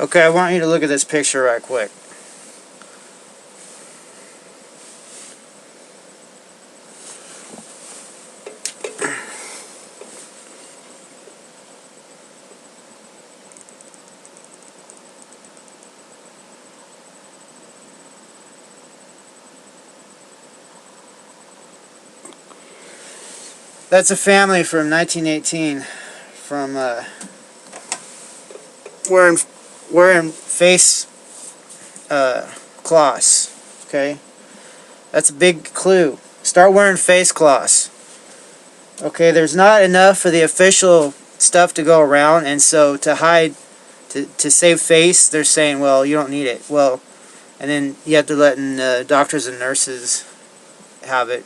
Okay, I want you to look at this picture right quick. That's a family from 1918 from wearing face cloths. Okay, that's a big clue. Start wearing face cloths. Okay, there's not enough for the official stuff to go around, and so to hide, to save face, they're saying, well, you don't need it. Well, and then you have to let doctors and nurses have it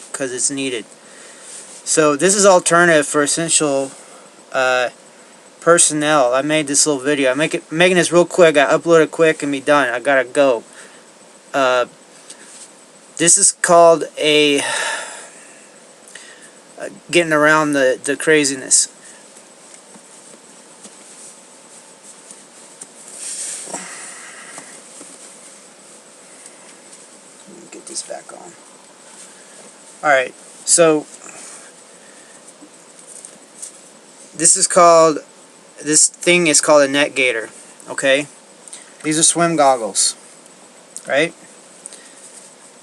because it's needed. So this is alternative for essential personnel. I made this little video. I'm making this real quick. I upload it quick and be done. I gotta go. This is called getting around the craziness. Let me get this back on. Alright, so this thing is called a neck gaiter. Okay? These are swim goggles. Right?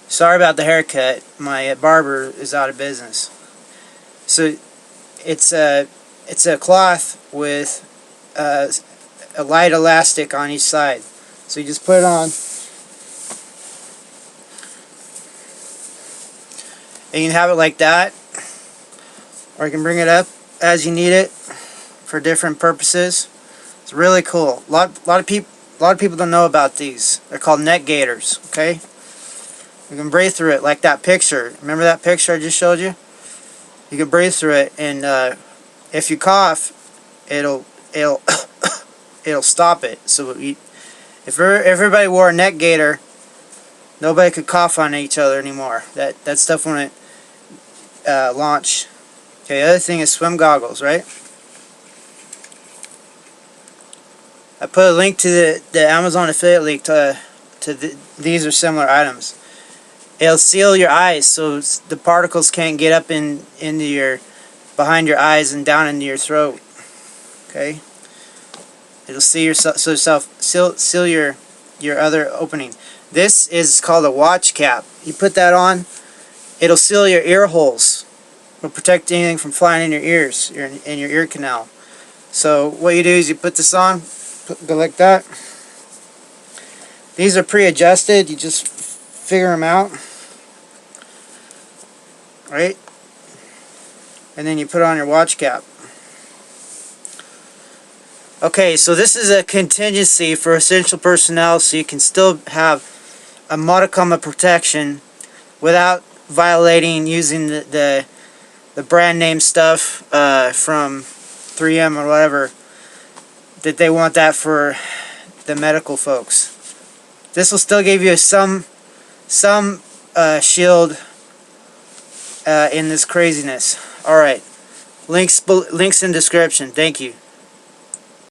Sorry about the haircut. My barber is out of business. So it's a cloth with a light elastic on each side. So you just put it on, and you can have it like that, or you can bring it up as you need it for different purposes. It's really cool. A lot of people don't know about these. They're called neck gaiters. Okay, you can breathe through it like that picture. Remember that picture I just showed you? You can breathe through it, and if you cough, it'll stop it. So if everybody wore a neck gaiter, nobody could cough on each other anymore. That stuff wouldn't launch. Okay, the other thing is swim goggles, right? I put a link to the Amazon affiliate link to these or similar items. It'll seal your eyes so the particles can't get up into your behind your eyes and down into your throat. Okay, it'll seal seal your other opening. This is called a watch cap. You put that on, it'll seal your ear holes. It'll protect anything from flying in your ears, in your ear canal. So what you do is you put this on, go like that. These are pre-adjusted. You just figure them out, right? And then you put on your watch cap. Okay, so this is a contingency for essential personnel, so you can still have a modicum of protection without violating using the brand name stuff from 3M or whatever, that they want that for the medical folks. This will still give you some shield in this craziness. Alright, links in description. Thank you.